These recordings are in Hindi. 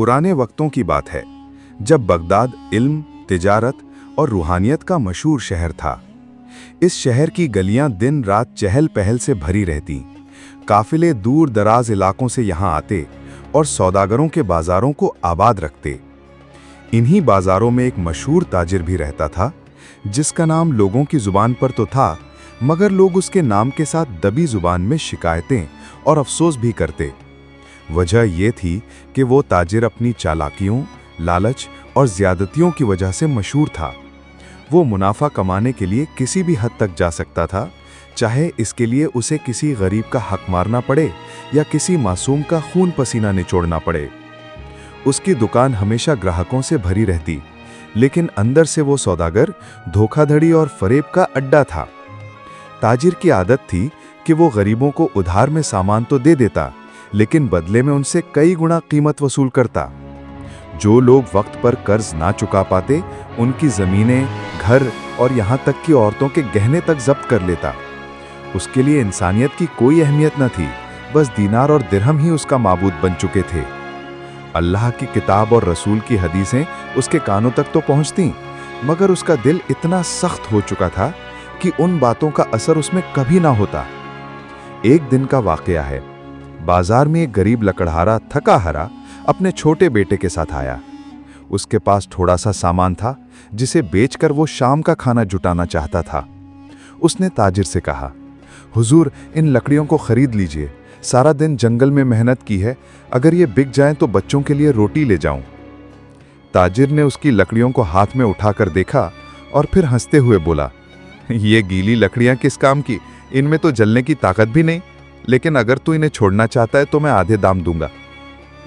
पुराने वक्तों की बात है, जब बगदाद इल्म, तिजारत और रूहानियत का मशहूर शहर था। इस शहर की गलियां दिन रात चहल पहल से भरी रहती। काफिले दूर दराज इलाकों से यहां आते और सौदागरों के बाजारों को आबाद रखते। इन्हीं बाजारों में एक मशहूर ताजिर भी रहता था, जिसका नाम लोगों की जुबान पर तो था, मगर लोग उसके नाम के साथ दबी जुबान में शिकायतें और अफसोस भी करते। वजह यह थी कि वो ताजिर अपनी चालाकियों, लालच और ज्यादतियों की वजह से मशहूर था। वो मुनाफा कमाने के लिए किसी भी हद तक जा सकता था, चाहे इसके लिए उसे किसी गरीब का हक मारना पड़े या किसी मासूम का खून पसीना निचोड़ना पड़े। उसकी दुकान हमेशा ग्राहकों से भरी रहती, लेकिन अंदर से वो सौदागर धोखाधड़ी और फरेब का अड्डा था। ताजिर की आदत थी कि वो गरीबों को उधार में सामान तो दे देता, लेकिन बदले में उनसे कई गुना कीमत वसूल करता। जो लोग वक्त पर कर्ज ना चुका पाते, उनकी जमीनें, घर और यहां तक कि औरतों के गहने तक जब्त कर लेता। उसके लिए इंसानियत की कोई अहमियत न थी, बस दीनार और दिरहम ही उसका माबूद बन चुके थे। अल्लाह की किताब और रसूल की हदीसें उसके कानों तक तो पहुंचती, मगर उसका दिल इतना सख्त हो चुका था कि उन बातों का असर उसमें कभी ना होता। एक दिन का वाकया है। बाजार में एक गरीब लकड़हारा थका हारा अपने छोटे बेटे के साथ आया। उसके पास थोड़ा सा सामान था, जिसे बेचकर वो शाम का खाना जुटाना चाहता था। उसने ताजिर से कहा, हुजूर, इन लकड़ियों को खरीद लीजिए। सारा दिन जंगल में मेहनत की है, अगर ये बिक जाएं तो बच्चों के लिए रोटी ले जाऊं। ताजिर ने उसकी लकड़ियों को हाथ में उठाकर देखा और फिर हंसते हुए बोला, ये गीली लकड़ियां किस काम की? इनमें तो जलने की ताकत भी नहीं, लेकिन अगर तू इन्हें छोड़ना चाहता है तो मैं आधे दाम दूंगा।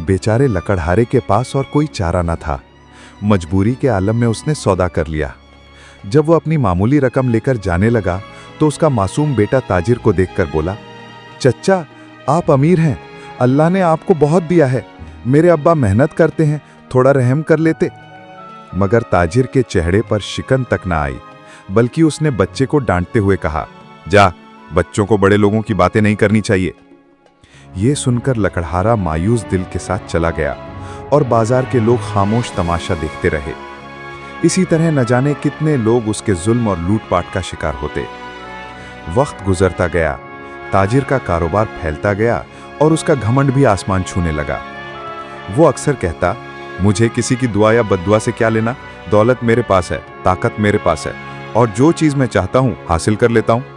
बेचारे लकड़हारे के पास और कोई चारा न था। मजबूरी के आलम में उसने सौदा कर लिया। जब वो अपनी मामूली रकम लेकर जाने लगा तो उसका मासूम बेटा ताजिर को देखकर बोला, चच्चा, आप अमीर हैं, अल्लाह ने आपको बहुत दिया है। मेरे अब्बा मेहनत करते हैं, थोड़ा रहम कर लेते। मगर ताजिर के चेहरे पर शिकन तक न आई, बल्कि उसने बच्चे को डांटते हुए कहा, जा, बच्चों को बड़े लोगों की बातें नहीं करनी चाहिए। ये सुनकर लकड़हारा मायूस दिल के साथ चला गया और बाजार के लोग खामोश तमाशा देखते रहे। इसी तरह न जाने कितने लोग उसके जुल्म और लूटपाट का शिकार होते। वक्त गुजरता गया, ताजिर का कारोबार फैलता गया और उसका घमंड भी आसमान छूने लगा। वो अक्सर कहता, मुझे किसी की दुआ या बद्दुआ से क्या लेना, दौलत मेरे पास है, ताकत मेरे पास है, और जो चीज मैं चाहता हूं हासिल कर लेता हूं।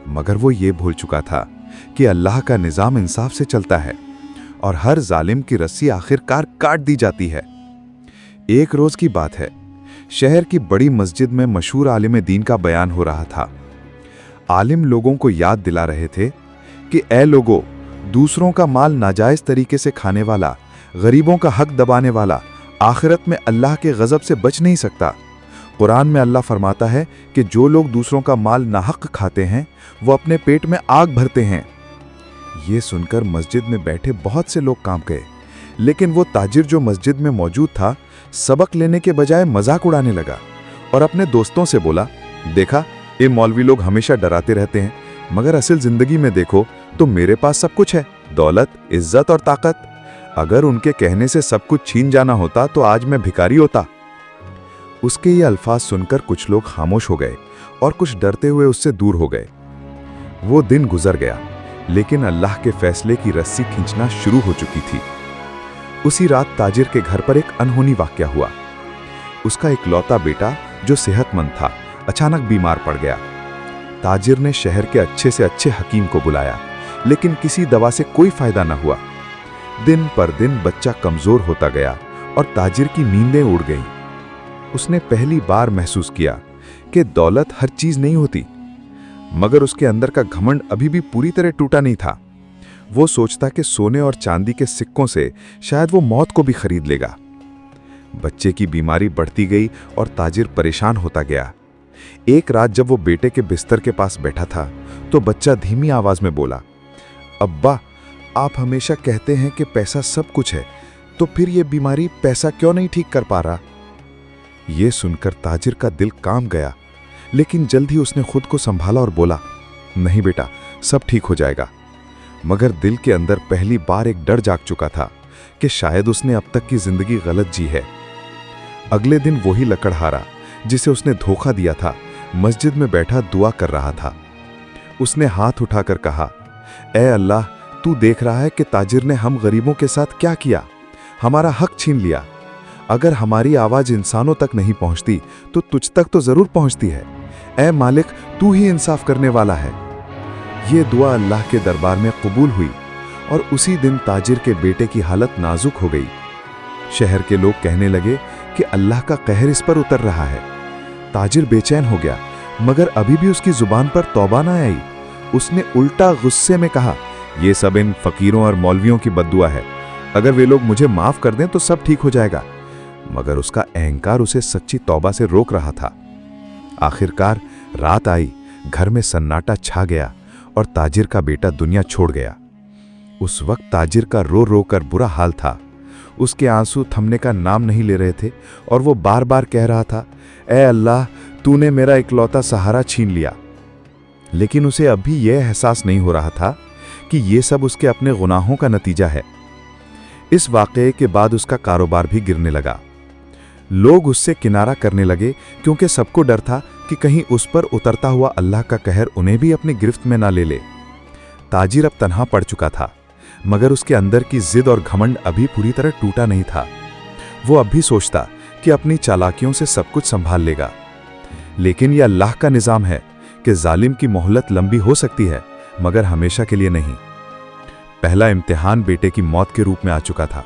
मगर वो ये भूल चुका था कि अल्लाह का निजाम इंसाफ से चलता है और हर जालिम की रस्सी आखिरकार काट दी जाती है। एक रोज की बात है, शहर की बड़ी मस्जिद में मशहूर आलिम दीन का बयान हो रहा था। आलिम लोगों को याद दिला रहे थे कि ऐ लोगों, दूसरों का माल नाजायज तरीके से खाने वाला, गरीबों का हक दबाने वाला आखिरत में अल्लाह के गजब से बच नहीं सकता। कुरान में अल्लाह फरमाता है कि जो लोग दूसरों का माल नाहक खाते हैं, वो अपने पेट में आग भरते हैं। ये सुनकर मस्जिद में बैठे बहुत से लोग कांप गए, लेकिन वो ताजिर जो मस्जिद में मौजूद था, सबक लेने के बजाय मजाक उड़ाने लगा और अपने दोस्तों से बोला, देखा, ये मौलवी लोग हमेशा डराते रहते हैं, मगर असल जिंदगी में देखो तो मेरे पास सब कुछ है, दौलत, इज्जत और ताकत। अगर उनके कहने से सब कुछ छीन जाना होता तो आज मैं भिखारी होता। उसके ये अल्फाज सुनकर कुछ लोग खामोश हो गए और कुछ डरते हुए उससे दूर हो गए। वो दिन गुजर गया, लेकिन अल्लाह के फैसले की रस्सी खींचना शुरू हो चुकी थी। उसी रात ताजिर के घर पर एक अनहोनी वाकया हुआ। उसका इकलौता बेटा, जो सेहतमंद था, अचानक बीमार पड़ गया। ताजिर ने शहर के अच्छे से अच्छे हकीम को बुलाया, लेकिन किसी दवा से कोई फायदा न हुआ। दिन पर दिन बच्चा कमजोर होता गया और ताजिर की नींदें उड़ गईं। उसने पहली बार महसूस किया कि दौलत हर चीज नहीं होती, मगर उसके अंदर का घमंड अभी भी पूरी तरह टूटा नहीं था। वो सोचता कि सोने और चांदी के सिक्कों से शायद वो मौत को भी खरीद लेगा। बच्चे की बीमारी बढ़ती गई और ताजिर परेशान होता गया। एक रात जब वो बेटे के बिस्तर के पास बैठा था, तो बच्चा धीमी आवाज में बोला, अब्बा, आप हमेशा कहते हैं कि पैसा सब कुछ है, तो फिर ये बीमारी पैसा क्यों नहीं ठीक कर पा रहा? ये सुनकर ताजिर का दिल कांप गया, लेकिन जल्द ही उसने खुद को संभाला और बोला, नहीं बेटा, सब ठीक हो जाएगा। मगर दिल के अंदर पहली बार एक डर जाग चुका था कि शायद उसने अब तक की जिंदगी गलत जी है। अगले दिन वही लकड़हारा जिसे उसने धोखा दिया था मस्जिद में बैठा दुआ कर रहा था। उसने हाथ उठाकर कहा, ऐ अल्लाह, तू देख रहा है कि ताजिर ने हम गरीबों के साथ क्या किया, हमारा हक छीन लिया। अगर हमारी आवाज इंसानों तक नहीं पहुंचती तो तुझ तक तो जरूर पहुंचती है। ऐ मालिक, तू ही इंसाफ करने वाला है। ये दुआ अल्लाह के दरबार में कबूल हुई और उसी दिन ताजिर के बेटे की हालत नाजुक हो गई। शहर के लोग कहने लगे कि अल्लाह का कहर इस पर उतर रहा है। ताजिर बेचैन हो गया, मगर अभी भी उसकी जुबान पर तौबा न आई। उसने उल्टा गुस्से में कहा, यह सब इन फकीरों और मौलवियों की बद्दुआ है। अगर वे लोग मुझे माफ कर दें तो सब ठीक हो जाएगा। मगर उसका अहंकार उसे सच्ची तौबा से रोक रहा था। आखिरकार रात आई, घर में सन्नाटा छा गया और ताजिर का बेटा दुनिया छोड़ गया। उस वक्त ताजिर का रो रो कर बुरा हाल था। उसके आंसू थमने का नाम नहीं ले रहे थे और वो बार बार कह रहा था, ऐ अल्लाह, तूने मेरा इकलौता सहारा छीन लिया। लेकिन उसे अब भी यह एहसास नहीं हो रहा था कि यह सब उसके अपने गुनाहों का नतीजा है। इस वाक़ये के बाद उसका कारोबार भी गिरने लगा। लोग उससे किनारा करने लगे क्योंकि सबको डर था कि कहीं उस पर उतरता हुआ अल्लाह का कहर उन्हें भी अपनी गिरफ्त में ना ले ले। ताजिर अब तन्हा पड़ चुका था, मगर उसके अंदर की जिद और घमंड अभी पूरी तरह टूटा नहीं था। वो अब भी सोचता कि अपनी चालाकियों से सब कुछ संभाल लेगा। लेकिन यह अल्लाह का निज़ाम है कि जालिम की मोहलत लंबी हो सकती है, मगर हमेशा के लिए नहीं। पहला इम्तिहान बेटे की मौत के रूप में आ चुका था।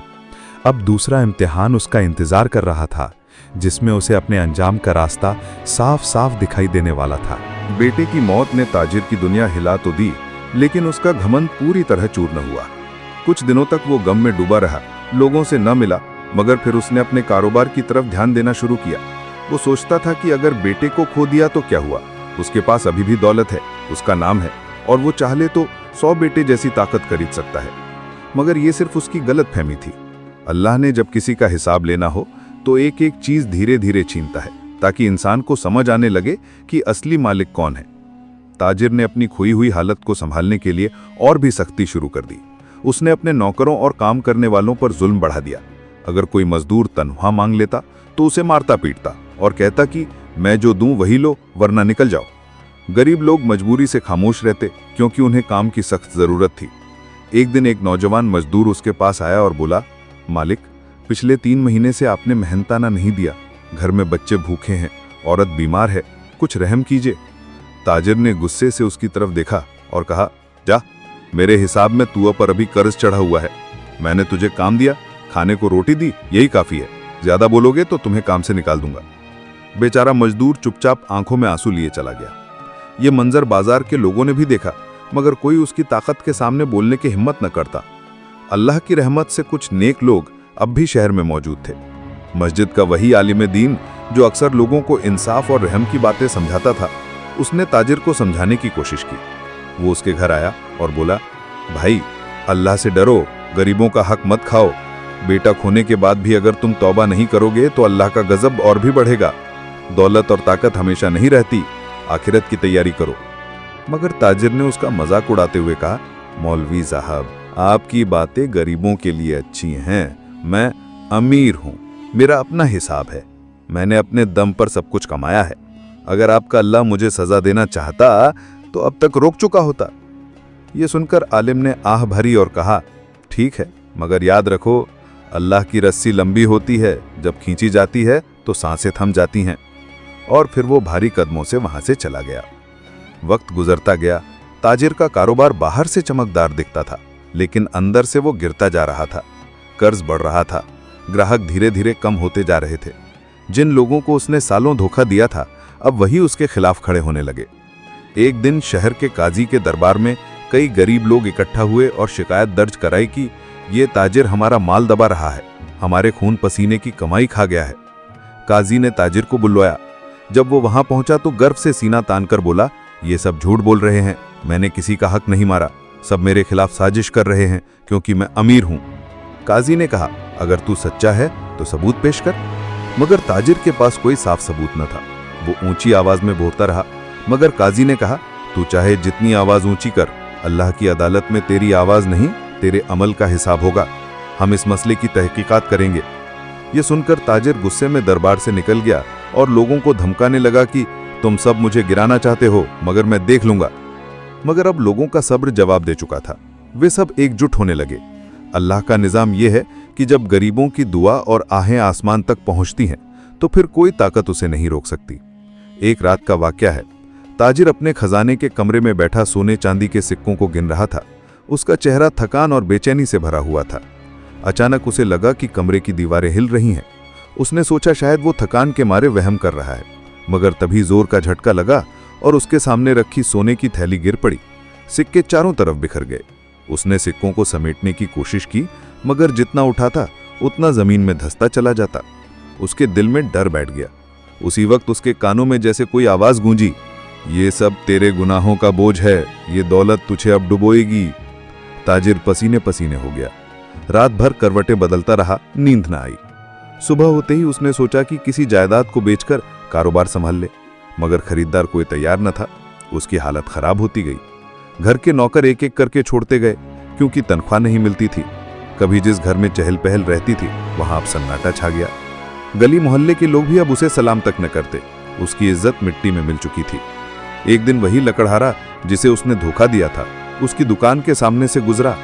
अब दूसरा इम्तिहान उसका इंतजार कर रहा था, जिसमें उसे अपने अंजाम का रास्ता साफ साफ दिखाई देने वाला था। बेटे की मौत ने ताजिर की दुनिया हिला तो दी, लेकिन उसका घमंड पूरी तरह चूर न हुआ। कुछ दिनों तक वो गम में डूबा रहा, लोगों से न मिला, मगर फिर उसने अपने कारोबार की तरफ ध्यान देना शुरू किया। वो सोचता था कि अगर बेटे को खो दिया तो क्या हुआ, उसके पास अभी भी दौलत है, उसका नाम है, और वो चाहे तो 100 बेटे जैसी ताकत खरीद सकता है। मगर ये सिर्फ उसकी गलतफहमी थी। अल्लाह ने जब किसी का हिसाब लेना हो तो एक एक चीज धीरे धीरे छीनता है, ताकि इंसान को समझ आने लगे कि असली मालिक कौन है। ताजिर ने अपनी खोई हुई हालत को संभालने के लिए और भी सख्ती शुरू कर दी। उसने अपने नौकरों और काम करने वालों पर जुल्म बढ़ा दिया। अगर कोई मजदूर तनख्वाह मांग लेता तो उसे मारता पीटता और कहता कि मैं जो दूं वही लो, वरना निकल जाओ। गरीब लोग मजबूरी से खामोश रहते, क्योंकि उन्हें काम की सख्त जरूरत थी। एक दिन एक नौजवान मजदूर उसके पास आया और बोला, मालिक, पिछले 3 महीने से आपने मेहनताना नहीं दिया। घर में बच्चे भूखे हैं, औरत बीमार है, कुछ रहम कीजिए। ताजिर ने गुस्से से उसकी तरफ देखा और कहा, जा, मेरे हिसाब में तू पर अभी कर्ज चढ़ा हुआ है। मैंने तुझे काम दिया, खाने को रोटी दी, यही काफी है। ज्यादा बोलोगे तो तुम्हें काम से निकाल दूंगा। बेचारा मजदूर चुपचाप आंखों में आंसू लिए चला गया। ये मंजर बाजार के लोगों ने भी देखा, मगर कोई उसकी ताकत के सामने बोलने की हिम्मत न करता। अल्लाह की रहमत से कुछ नेक लोग अब भी शहर में मौजूद थे। मस्जिद का वही आलिम दीन जो अक्सर लोगों को इंसाफ और रहम की बातें समझाता था, उसने ताजिर को समझाने की कोशिश की। वो उसके घर आया और बोला, भाई, अल्लाह से डरो, गरीबों का हक मत खाओ। बेटा खोने के बाद भी अगर तुम तौबा नहीं करोगे तो अल्लाह का गजब और भी बढ़ेगा। दौलत और ताकत हमेशा नहीं रहती, आखिरत की तैयारी करो। मगर ताजिर ने उसका मजाक उड़ाते हुए कहा, मौलवी साहब, आपकी बातें गरीबों के लिए अच्छी हैं, मैं अमीर हूं, मेरा अपना हिसाब है, मैंने अपने दम पर सब कुछ कमाया है। अगर आपका अल्लाह मुझे सजा देना चाहता तो अब तक रोक चुका होता। यह सुनकर आलिम ने आह भरी और कहा, ठीक है, मगर याद रखो, अल्लाह की रस्सी लंबी होती है, जब खींची जाती है तो सांसें थम जाती हैं। और फिर वो भारी कदमों से वहां से चला गया। वक्त गुजरता गया। ताजिर का कारोबार बाहर से चमकदार दिखता था, लेकिन अंदर से वो गिरता जा रहा था। कर्ज बढ़ रहा था, ग्राहक धीरे धीरे कम होते जा रहे थे। जिन लोगों को उसने सालों धोखा दिया था, अब वही उसके खिलाफ खड़े होने लगे। एक दिन शहर के काजी के दरबार में कई गरीब लोग इकट्ठा हुए और शिकायत दर्ज कराई कि ये ताजिर हमारा माल दबा रहा है, हमारे खून पसीने की कमाई खा गया है। काजी ने ताजिर को बुलवाया। जब वो वहां पहुंचा तो गर्व से सीना तानकर बोला, ये सब झूठ बोल रहे हैं, मैंने किसी का हक नहीं मारा, सब मेरे खिलाफ साजिश कर रहे हैं क्योंकि मैं अमीर हूं। काजी ने कहा, अगर तू सच्चा है तो सबूत पेश कर। मगर ताजिर के पास कोई साफ सबूत न था। वो ऊंची आवाज में बोलता रहा, मगर काजी ने कहा, तू चाहे जितनी आवाज ऊंची कर, अल्लाह की अदालत में तेरी आवाज नहीं, तेरे अमल का हिसाब होगा। हम इस मसले की तहकीकात करेंगे। ये सुनकर ताजिर गुस्से में दरबार से निकल गया और लोगों को धमकाने लगा कि तुम सब मुझे गिराना चाहते हो, मगर मैं देख लूंगा। मगर अब लोगों का सब्र जवाब दे चुका था। वे सब एकजुट होने लगे। अल्लाह का निज़ाम यह है कि जब गरीबों की दुआ और आहें आसमान तक पहुंचती हैं तो फिर कोई ताकत उसे नहीं रोक सकती। एक रात का वाकया है। ताजिर अपने खजाने के कमरे में बैठा सोने चांदी के सिक्कों को गिन रहा था। उसका चेहरा थकान और बेचैनी से भरा हुआ था। अचानक उसे लगा कि कमरे की दीवारें हिल रही हैं। उसने सोचा शायद वो थकान के मारे वहम कर रहा है, मगर तभी जोर का झटका लगा और उसके सामने रखी सोने की थैली गिर पड़ी। सिक्के चारों तरफ बिखर गए। उसने सिक्कों को समेटने की कोशिश की, मगर जितना उठाता उतना जमीन में धंसता चला जाता। उसके दिल में डर बैठ गया। उसी वक्त उसके कानों में जैसे कोई आवाज गूंजी, ये सब तेरे गुनाहों का बोझ है, ये दौलत तुझे अब डुबोएगी। ताजिर पसीने पसीने हो गया। रात भर करवटें बदलता रहा, नींद न आई। सुबह होते ही उसने सोचा कि किसी जायदाद को बेचकर कारोबार संभाल ले, मगर खरीदार कोई तैयार न था। उसकी हालत खराब होती गई। घर के नौकर एक एक करके छोड़ते गए, क्योंकि तनख्वाह नहीं मिलती थी। कभी जिस घर में चहल पहल रहती थी वहां अब सन्नाटा छा गया। गली मोहल्ले के लोग भी अब उसे सलाम तक न करते। उसकी इज्जत मिट्टी में मिल चुकी थी। एक दिन वही लकड़हारा जिसे उसने धोखा दिया था उसकी दुकान के सामने से गुजरा।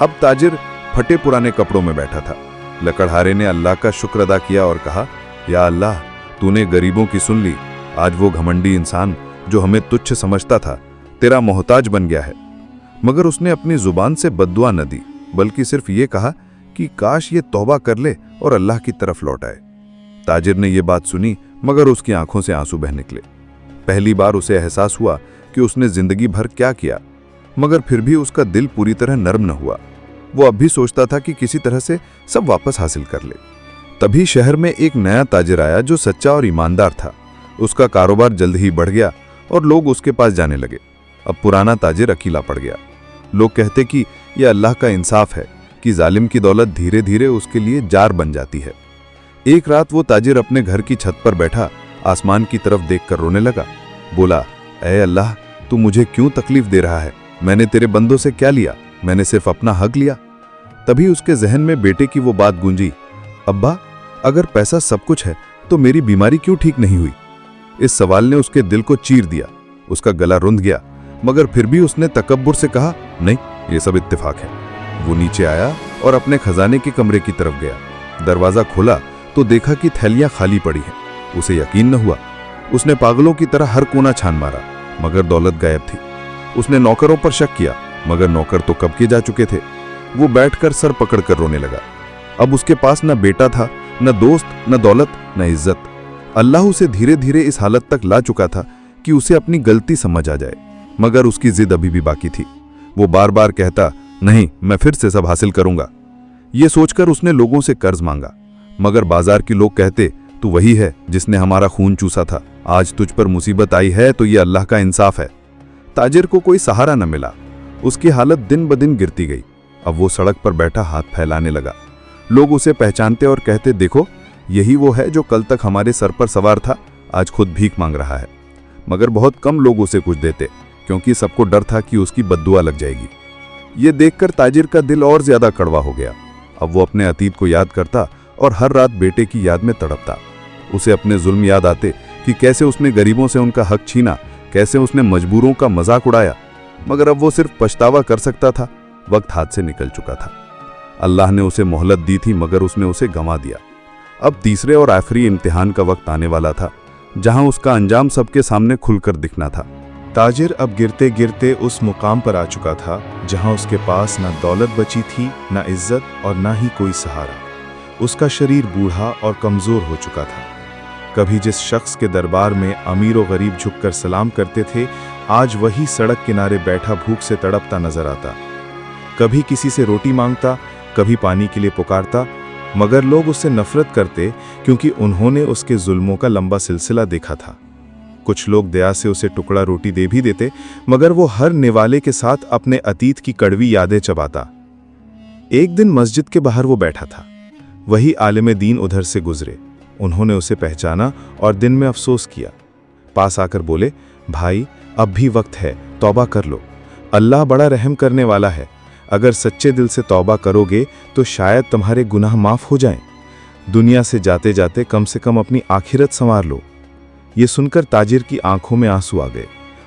अब ताजिर फटे पुराने कपड़ों में बैठा था। लकड़हारे ने अल्लाह का शुक्र अदा किया और कहा, या अल्लाह, तूने गरीबों की सुन ली। आज वो घमंडी इंसान जो हमें तुच्छ समझता था तेरा मोहताज बन गया है। मगर उसने अपनी जुबान से बद्दुआ न दी, बल्कि सिर्फ ये कहा कि काश ये तौबा कर ले और अल्लाह की तरफ लौट आए। ताजिर ने यह बात सुनी, मगर उसकी आंखों से आंसू बह निकले। पहली बार उसे एहसास हुआ कि उसने जिंदगी भर क्या किया, मगर फिर भी उसका दिल पूरी तरह नर्म न हुआ। वो अब भी सोचता था कि किसी तरह से सब वापस हासिल कर ले। तभी शहर में एक नया ताजिर आया जो सच्चा और ईमानदार था। उसका कारोबार जल्द ही बढ़ गया और लोग उसके पास जाने लगे। अब पुराना ताजिर अकेला पड़ गया। लोग कहते कि यह अल्लाह का इंसाफ है कि जालिम की दौलत धीरे धीरे उसके लिए जार बन जाती है। एक रात वो ताजिर अपने घर की छत पर बैठा आसमान की तरफ देखकर रोने लगा। बोला, ऐ अल्लाह, तू मुझे क्यों तकलीफ दे रहा है? मैंने तेरे बंदों से क्या लिया? मैंने सिर्फ अपना हक लिया। तभी उसके जहन में बेटे की वो बात गूंजी, अब्बा, अगर पैसा सब कुछ है तो मेरी बीमारी क्यों ठीक नहीं हुई? इस सवाल ने उसके दिल को चीर दिया। उसका गला रुंध गया, मगर फिर भी उसने तकब्बुर से कहा, नहीं, ये सब इत्तेफाक है। वो नीचे आया और अपने खजाने के कमरे की तरफ गया। दरवाजा खोला तो देखा कि थैलियां खाली पड़ी हैं। उसे यकीन न हुआ। उसने पागलों की तरह हर कोना छान मारा, मगर दौलत गायब थी। उसने नौकरों पर शक किया, मगर नौकर तो कब के जा चुके थे। वो बैठकर सर पकड़कर रोने लगा। अब उसके पास न बेटा था, न दोस्त, न दौलत, न इज्जत। अल्लाह उसे धीरे धीरे इस हालत तक ला चुका था कि उसे अपनी गलती समझ आ जाए, मगर उसकी जिद अभी भी बाकी थी। वो बार बार कहता, नहीं, मैं फिर से सब हासिल करूंगा। ये सोचकर उसने लोगों से कर्ज मांगा, मगर बाजार के लोग कहते, तू वही है जिसने हमारा खून चूसा था। आज तुझ पर मुसीबत आई है तो ये अल्लाह का इंसाफ है। ताजिर को कोई सहारा न मिला। उसकी हालत दिन ब दिन गिरती गई। अब वो सड़क पर बैठा हाथ फैलाने लगा। लोग उसे पहचानते और कहते, देखो, यही वो है जो कल तक हमारे सर पर सवार था, आज खुद भीख मांग रहा है। मगर बहुत कम लोग उसे कुछ देते, क्योंकि सबको डर था कि उसकी बद्दुआ लग जाएगी। ये देखकर ताजिर का दिल और ज्यादा कड़वा हो गया। अब वो अपने अतीत को याद करता और हर रात बेटे की याद में तड़पता। उसे अपने जुल्म याद आते कि कैसे उसने गरीबों से उनका हक छीना, कैसे उसने मजबूरों का मजाक उड़ाया। मगर अब वो सिर्फ पछतावा कर सकता था। वक्त हाथ से निकल चुका था। अल्लाह ने उसे मोहलत दी थी, मगर उसने उसे गंवा दिया। अब तीसरे और आखिरी इम्तिहान का वक्त आने वाला था, जहां उसका अंजाम सबके सामने खुलकर दिखना था। ताजिर अब गिरते गिरते उस मुकाम पर आ चुका था जहां उसके पास न दौलत बची थी, न इज्जत और न ही कोई सहारा। उसका शरीर बूढ़ा और कमजोर हो चुका था। कभी जिस शख्स के दरबार में अमीर और गरीब झुककर सलाम करते थे, आज वही सड़क किनारे बैठा भूख से तड़पता नजर आता। कभी किसी से रोटी मांगता, कभी पानी के लिए पुकारता, मगर लोग उससे नफरत करते क्योंकि उन्होंने उसके जुल्मों का लंबा सिलसिला देखा था। कुछ लोग दया से उसे टुकड़ा रोटी दे भी देते, मगर वो हर निवाले के साथ अपने अतीत की कड़वी यादें चबाता। एक दिन मस्जिद के बाहर वो बैठा था। वही आलिम दीन उधर से गुजरे। उन्होंने उसे पहचाना और दिन में अफसोस किया। पास आकर बोले, भाई, अब भी वक्त है, तौबा कर लो। अल्लाह बड़ा रहम करने वाला है। अगर सच्चे दिल से तौबा करोगे तो शायद तुम्हारे गुनाह माफ हो जाएं। दुनिया से जाते जाते कम से कम अपनी आखिरत संवार लो। ये सुनकर ताजिर की आंखों में आंसू आ गए।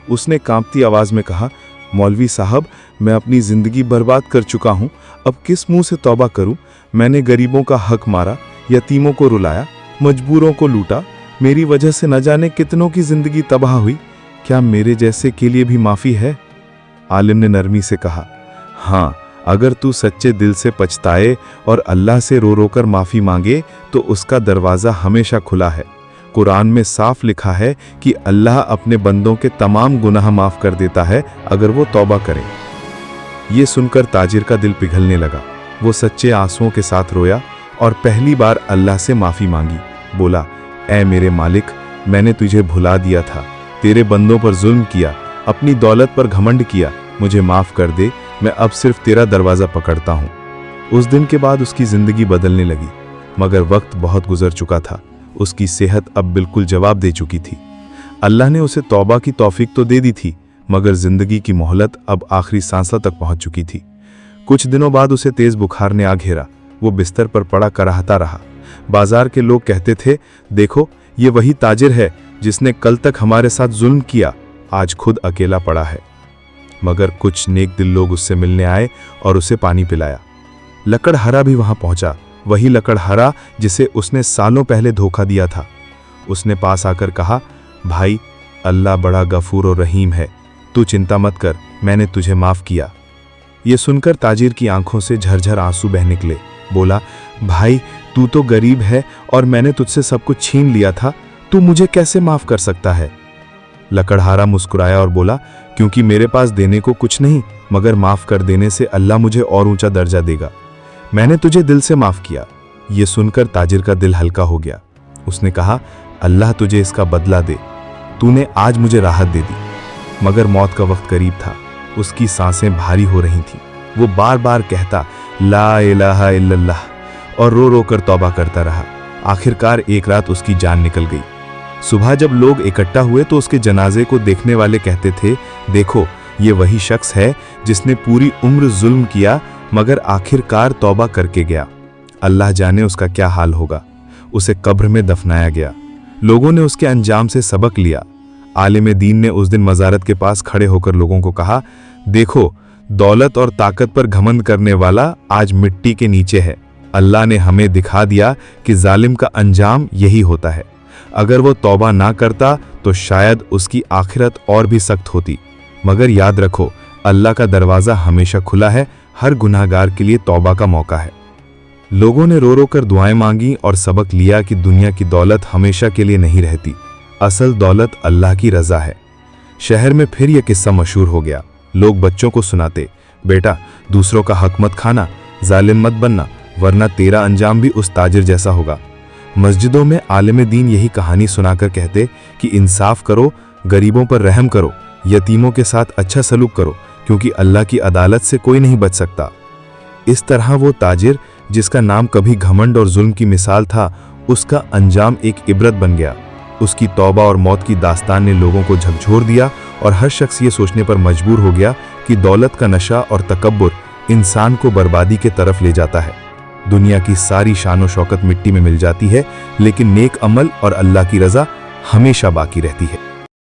उसने कांपती आवाज में कहा, मौलवी साहब, मैं अपनी जिंदगी बर्बाद कर चुका हूं, अब किस मुंह से तौबा करूं? मैंने गरीबों का हक मारा, यतीमों को रुलाया, मजबूरों को लूटा, मेरी वजह से न जाने कितनों की जिंदगी तबाह हुई। क्या मेरे जैसे के लिए भी माफी है? आलिम ने नरमी से कहा, हाँ, अगर तू सच्चे दिल से पछताए और अल्लाह से रो रो कर माफी मांगे तो उसका दरवाजा हमेशा खुला है। कुरान में साफ लिखा है कि अल्लाह अपने बंदों के तमाम गुनाह माफ कर देता है अगर वो तौबा करें। ये सुनकर ताजिर का दिल पिघलने लगा। वो सच्चे आंसुओं के साथ रोया और पहली बार अल्लाह से माफी मांगी। बोला, ऐ मेरे मालिक, मैंने तुझे भुला दिया था, तेरे बंदों पर जुल्म किया, अपनी दौलत पर घमंड किया, मुझे माफ कर दे, मैं अब सिर्फ तेरा दरवाजा पकड़ता हूँ। उस दिन के बाद उसकी जिंदगी बदलने लगी, मगर वक्त बहुत गुजर चुका था। उसकी सेहत अब बिल्कुल जवाब दे चुकी थी। अल्लाह ने उसे तौबा की तौफीक तो दे दी थी, मगर जिंदगी की मोहलत अब आखिरी सांसों तक पहुंच चुकी थी। कुछ दिनों बाद उसे तेज बुखार ने आ घेरा। वो बिस्तर पर पड़ा कराहता रहा। बाजार के लोग कहते थे, देखो, ये वही ताजिर है जिसने कल तक हमारे साथ जुल्म किया, आज खुद अकेला पड़ा है। मगर कुछ नेक दिल लोग उससे मिलने आए और उसे पानी पिलाया। लकड़हरा भी वहां पहुंचा, वही लकड़हरा जिसे उसने सालों पहले धोखा दिया था। उसने पास आकर कहा, भाई, अल्लाह बड़ा गफूर और रहीम है, तू चिंता मत कर, मैंने तुझे माफ किया। ये सुनकर ताजिर की आंखों से झरझर आंसू बह निकले। बोला, भाई, तू तो गरीब है और मैंने तुझसे सब कुछ छीन लिया था, तू मुझे कैसे माफ कर सकता है? लकड़हारा मुस्कुराया और बोला, क्योंकि मेरे पास देने को कुछ नहीं, मगर माफ कर देने से अल्लाह मुझे और ऊंचा दर्जा देगा। मैंने तुझे दिल से माफ किया। ये सुनकर ताजिर का दिल हल्का हो गया। उसने कहा, अल्लाह तुझे इसका बदला दे, तूने आज मुझे राहत दे दी। मगर मौत का वक्त करीब था। उसकी सांसें भारी हो रही थीं। वो बार बार कहता, ला इलाहा इल्लल्लाह, और रो रो कर तौबा करता रहा। आखिरकार एक रात उसकी जान निकल गई। सुबह जब लोग इकट्ठा हुए तो उसके जनाजे को देखने वाले कहते थे, देखो, ये वही शख्स है जिसने पूरी उम्र जुल्म किया मगर आखिरकार तौबा करके गया। अल्लाह जाने उसका क्या हाल होगा। उसे कब्र में दफनाया गया। लोगों ने उसके अंजाम से सबक लिया। आलिम दीन ने उस दिन मज़ारत के पास खड़े होकर लोगों को कहा, देखो, दौलत और ताकत पर घमंड करने वाला आज मिट्टी के नीचे है। अल्लाह ने हमें दिखा दिया कि जालिम का अंजाम यही होता है। अगर वो तौबा ना करता तो शायद उसकी आखिरत और भी सख्त होती। मगर याद रखो, अल्लाह का दरवाज़ा हमेशा खुला है, हर गुनाहगार के लिए तौबा का मौका है। लोगों ने रो रो कर दुआएं मांगी और सबक लिया कि दुनिया की दौलत हमेशा के लिए नहीं रहती। असल दौलत अल्लाह की रज़ा है। शहर में फिर यह किस्सा मशहूर हो गया। लोग बच्चों को सुनाते, बेटा, दूसरों का हक मत खाना, जालिम मत बनना, वरना तेरा अंजाम भी उस ताजिर जैसा होगा। मस्जिदों में आलिम दीन यही कहानी सुनाकर कहते कि इंसाफ करो, गरीबों पर रहम करो, यतीमों के साथ अच्छा सलूक करो, क्योंकि अल्लाह की अदालत से कोई नहीं बच सकता। इस तरह वो ताजिर जिसका नाम कभी घमंड और जुल्म की मिसाल था, उसका अंजाम एक इबरत बन गया। उसकी तौबा और मौत की दास्तान ने लोगों को झकझोर दिया और हर शख्स ये सोचने पर मजबूर हो गया कि दौलत का नशा और तकब्बुर इंसान को बर्बादी के तरफ ले जाता है। दुनिया की सारी शान और शौकत मिट्टी में मिल जाती है, लेकिन नेक अमल और अल्लाह की रज़ा हमेशा बाकी रहती है।